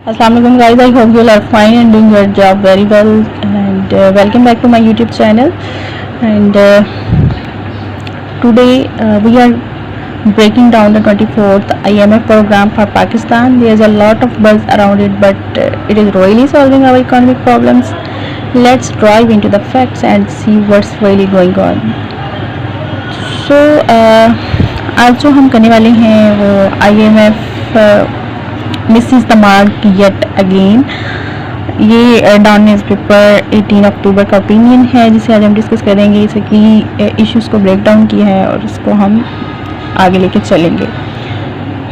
Assalamu alaikum guys, I hope you all are fine and doing your job very well, and welcome back to my YouTube channel. And today we are breaking down the 24th IMF program for Pakistan. There's a lot of buzz around it, but it is really solving our economic problems. Let's dive into the facts and see what's really going on. So आज जो हम करने वाले हैं वो IMF Mrs the mark yet again. ये don newspaper 18 अक्टूबर का opinion है जिसे आज हम डिस्कस करेंगे। इसे की इश्यूज़ को ब्रेक डाउन किया है और इसको हम आगे लेके चलेंगे।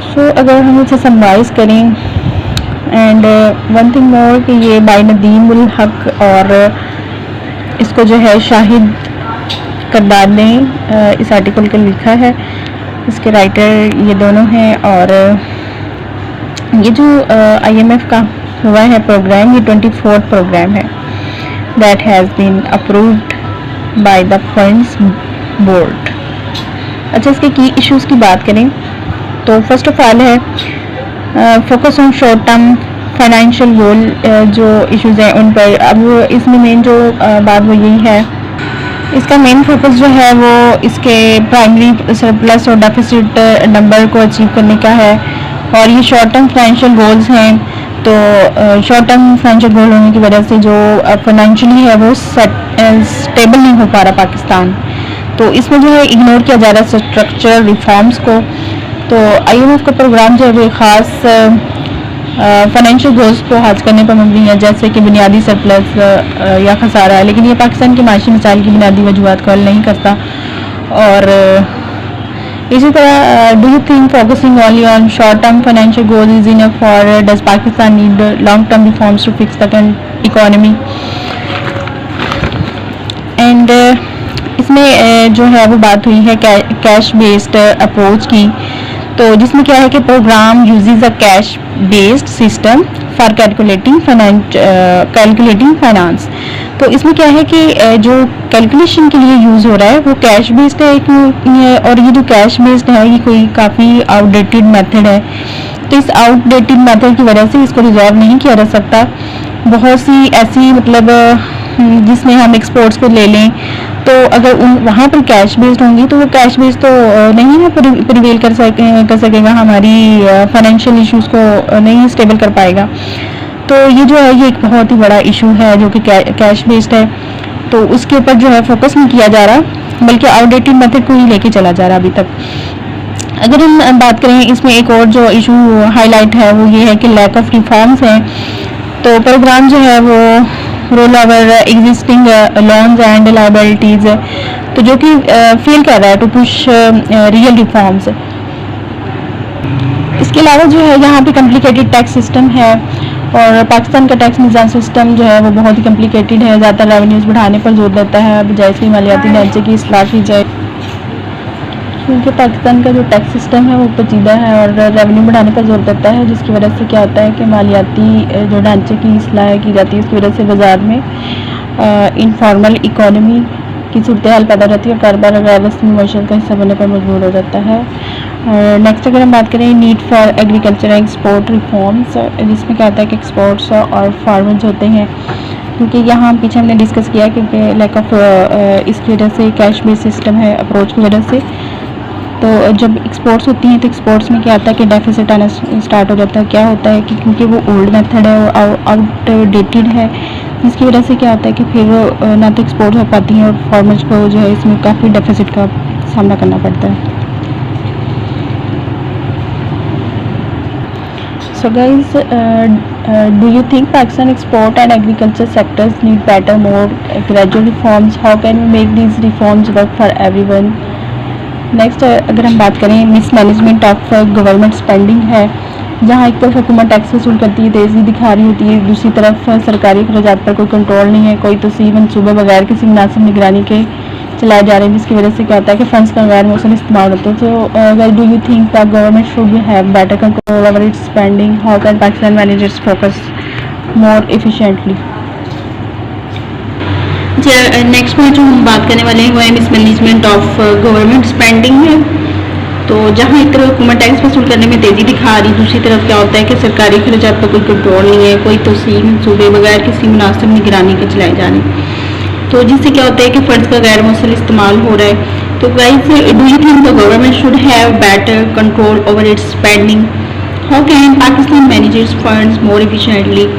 सो अगर हम इसे समराइज करें एंड वन थिंग मोर कि ये बाय नदीम उल हक और इसको जो है शाहिद करदार ने इस आर्टिकल को लिखा है। इसके राइटर ये दोनों हैं और ये जो IMF का हुआ है प्रोग्राम, ये 24th प्रोग्राम है that has been approved by the funds board. अच्छा, इसके की इश्यूज़ की बात करें तो फर्स्ट ऑफ ऑल है focus on short term financial goal. जो इश्यूज़ हैं उन पर अब इसमें मेन जो बात वो यही है, इसका मेन फोकस जो है वो इसके प्राइमरी सरप्लस और डेफिसिट नंबर को अचीव करने का है। और ये शॉर्ट टर्म फाइनेंशियल गोल्स हैं, तो शॉर्ट टर्म फाइनेंशियल गोल होने की वजह से जो फाइनेंशियली है वो स्टेबल नहीं हो पा रहा पाकिस्तान। तो इसमें जो है इग्नोर किया जा रहा है स्ट्रक्चर रिफॉर्म्स को। तो IMF का प्रोग्राम जो है वो ख़ास फाइनेंशियल गोल्स को हासिल करने पर मबनी है, जैसे कि बुनियादी सरप्लस या खसारा है, लेकिन ये पाकिस्तान की माशी मिसाइल की बुनियादी वजूहत को हल नहीं करता। और इसी तरह do you think focusing only on short term financial goal is enough for does Pakistan need long term reforms to fix the economy. And इसमें जो है वो बात हुई है कैश बेस्ड अप्रोच की, तो जिसमें क्या है कि programme uses a cash based system for calculating finance. तो इसमें क्या है कि जो कैलकुलेशन के लिए यूज़ हो रहा है वो कैश बेस्ड है और ये जो कैश बेस्ड है ये कोई काफ़ी आउटडेटेड मेथड है। तो इस आउटडेटेड मेथड की वजह से इसको रिजॉल्व नहीं किया जा सकता। बहुत सी ऐसी मतलब जिसमें हम एक्सपोर्ट्स को ले लें, तो अगर वहाँ पर कैश बेस्ड होंगी तो वो कैश बेस्ड तो नहीं है प्रिवेल कर सकेगा, हमारी फाइनेंशियल इश्यूज़ को नहीं स्टेबल कर पाएगा। तो ये जो है ये एक बहुत ही बड़ा इशू है जो कि कैश बेस्ड है, तो उसके ऊपर जो है फोकस नहीं किया जा रहा, बल्कि आउटडेटेड मेथड को ही लेके चला जा रहा अभी तक। अगर हम बात करें इसमें एक और जो इशू हाईलाइट है वो ये है कि लैक ऑफ रिफॉर्म्स हैं। तो प्रोग्राम जो है वो roll over existing loans and liabilities, तो जो कि फेल कर रहा है टू पुश रियल रिफॉर्म्स। इसके अलावा जो है यहाँ पे कॉम्प्लिकेटेड टैक्स सिस्टम है और पाकिस्तान का टैक्स निज़ाम सिस्टम जो है वो बहुत ही कॉम्प्लिकेटेड है, ज़्यादा रेवेन्यूज़ बढ़ाने पर जोर देता है बजाय इसकी मालियाती ढांचे की इस्लाह की जाए, क्योंकि पाकिस्तान का जो टैक्स सिस्टम है वो पेचीदा है और रेवेन्यू बढ़ाने पर जोर देता है, जिसकी वजह से क्या होता है कि मालियाती जो ढांचे की इस्लाह की जाती है उसकी वजह से बाज़ार में इनफॉर्मल इकोनॉमी की सूरत हाल पैदा रहती है और कारोबार गैर रस्मी मईशत का हिस्सा बनने पर मजबूर हो जाता है। नेक्स्ट अगर हम बात करें need for agriculture and export reforms, जिसमें क्या होता है कि एक्सपोर्ट्स और फार्मर्स होते हैं, क्योंकि यहाँ पीछे हमने डिस्कस किया क्योंकि लैक ऑफ इसकी वजह से कैश बेस्ड सिस्टम है अप्रोच की वजह से। तो जब एक्सपोर्ट्स होती हैं तो एक्सपोर्ट्स में क्या होता है कि डेफिसिट आना स्टार्ट हो जाता है। क्या होता है कि क्योंकि वो ओल्ड मेथड है और आउटडेटेड है, जिसकी वजह से क्या होता है कि फिर ना तो एक्सपोर्ट हो पाती हैं और फार्मर्स को जो है इसमें काफ़ी डेफिसिट का सामना करना पड़ता है। So guys, do you think Pakistan export and agriculture sectors need better, more gradual reforms? How can we make these reforms work for everyone? Next अगर हम बात करें मिसमैनेजमेंट ऑफ गवर्नमेंट स्पेंडिंग है, जहाँ एक तरफ हुकूमत टैक्स वसूल करती है, तेज़ी दिखा रही होती है, दूसरी तरफ सरकारी अखराजात पर कोई कंट्रोल नहीं है, कोई तोसी मनसूबे बगैर किसी मुनासिब निगरानी के चलाए जा रहे हैं, जिसकी वजह से क्या होता है कि फंड्स का गैर मौसम इस्तेमाल होता है। तो do you think the government should have better control over it's spending? How can Pakistan manage it's focus more efficiently? Next में जो हम बात करने वाले हैं वो है मिसमैनेजमेंट ऑफ गवर्नमेंट स्पेंडिंग है। तो तो जहाँ एक तरफ हुकूमत टैक्स वसूल करने में तेज़ी दिखा रही, दूसरी तरफ क्या होता है कि सरकारी खर्चात पर कोई कंट्रोल नहीं है, कोई तोसीह मनसूबे बगैर किसी मुनासिब निगरानी के चलाए जा रहे हैं, तो जिससे क्या होता है कि फंड्स का गैर मौसर इस्तेमाल हो रहा है। तो guys, do you think the government should have better control over it's spending? How can Pakistan manage it's funds more efficiently?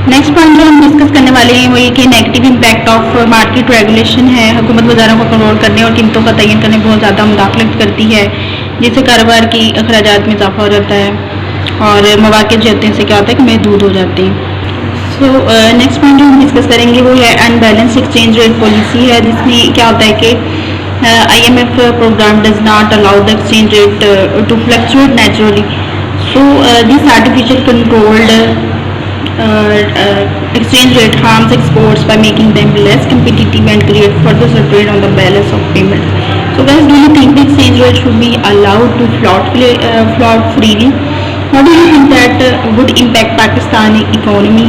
Next point जो हम डिस्कस करने वाले हैं वो ये कि negative impact of market regulation है। हुकूमत बाज़ारों को कंट्रोल करने और कीमतों का तयन करने में बहुत ज़्यादा मुदाखलत करती है, जिससे कारोबार की अखराजात में इजाफा हो जाता है और मौक़े जो होते हैं से क्या होता है कि महदूद हो जाते हैं। सो नेक्स्ट पॉइंट जो हम डिस्कस करेंगे वो है अनबैलेंस एक्सचेंज रेट पॉलिसी है, जिसमें क्या होता है कि IMF programme does not allow the exchange rate to fluctuate naturally, so this artificial controlled exchange rate harms exports by making them less competitive and create further strain on the balance of payment. So guys, do you think the exchange rate should be allowed to float freely? How do you think that would impact Pakistani economy?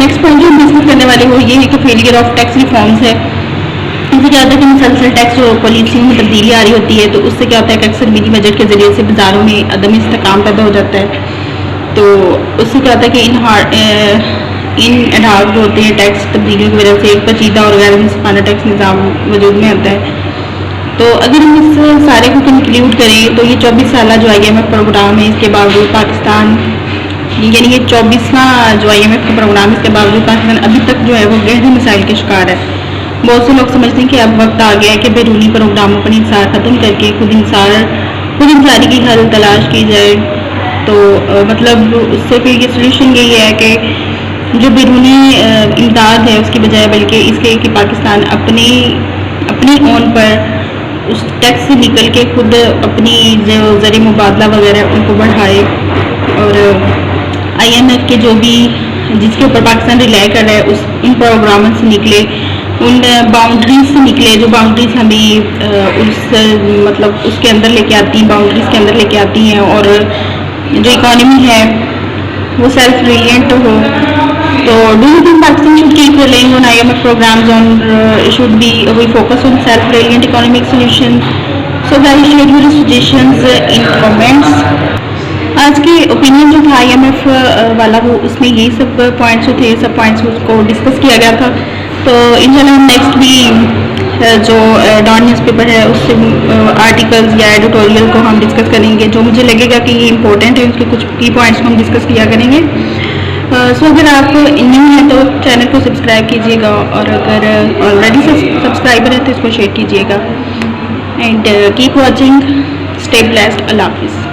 Next point जो हम discuss करने वाले वो ये है कि failure of tax reforms है। इससे क्या होता है कि मुसलसल टैक्स पॉलिसी में तब्दीली आ रही होती है, तो उससे क्या होता है कि अक्सर मिनी बजट के ज़रिए से बाज़ारों में अदम इस्तेकाम पैदा हो जाता है। तो उससे क्या होता है कि इन एनहार जो होते हैं टैक्स तब्दीलियों की वजह से एक पेचीदा और गैर मुनसिफाना टैक्स निज़ाम वजूद में आता है। तो अगर हम इस सारे को कंक्लूड करें तो ये 24 साल जो IMF प्रोग्राम है, इसके बावजूद पाकिस्तान, यानी ये 24वां जो IMF का प्रोग्राम, इसके बावजूद पाकिस्तान अभी तक जो है वो गहरे मसाइल के शिकार है। बहुत से लोग समझते हैं कि अब वक्त आ गया है कि बैरूनी प्रोग्रामों पर इंसार ख़त्म करके खुद इंसारी की हल तलाश की जाए। तो मतलब उससे फिर ये सोल्यूशन यही है कि जो बैरूनी इमदाद है उसकी बजाय बल्कि इसके कि पाकिस्तान अपनी ओन पर उस टैक्स से निकल के खुद अपनी जो ज़री मुबादला वगैरह उनको बढ़ाए, और IMF के जो भी जिसके ऊपर पाकिस्तान रिलाई कर रहा है उस इन प्रोग्रामों से निकले, उन बाउंड्रीज से निकले जो बाउंड्रीज हमें मतलब उसके अंदर लेके आती हैं, बाउंड्रीज के अंदर लेके आती हैं, और जो इकोनॉमी है वो सेल्फ रिलिएंट हो। तो do you think Pakistan should keep relying on IMF programs on should be we focus on self reliant economic solution? So guys, share your suggestions in comments. आज के ओपिनियन जो था IMF वाला वो उसमें यही सब पॉइंट्स जो थे, सब पॉइंट्स उसको डिस्कस किया गया था। तो इंशाल्लाह हम नेक्स्ट भी जो डॉन न्यूज़पेपर है उससे आर्टिकल्स या एडिटोरियल को हम डिस्कस करेंगे, जो मुझे लगेगा कि ये इंपॉर्टेंट है, उसके कुछ की पॉइंट्स को हम डिस्कस किया करेंगे। सो अगर आप न्यू हैं तो चैनल को सब्सक्राइब कीजिएगा, और अगर ऑलरेडी सब्सक्राइबर है तो इसको शेयर कीजिएगा। And keep watching, stay blessed, अल्लाह हाफिज़।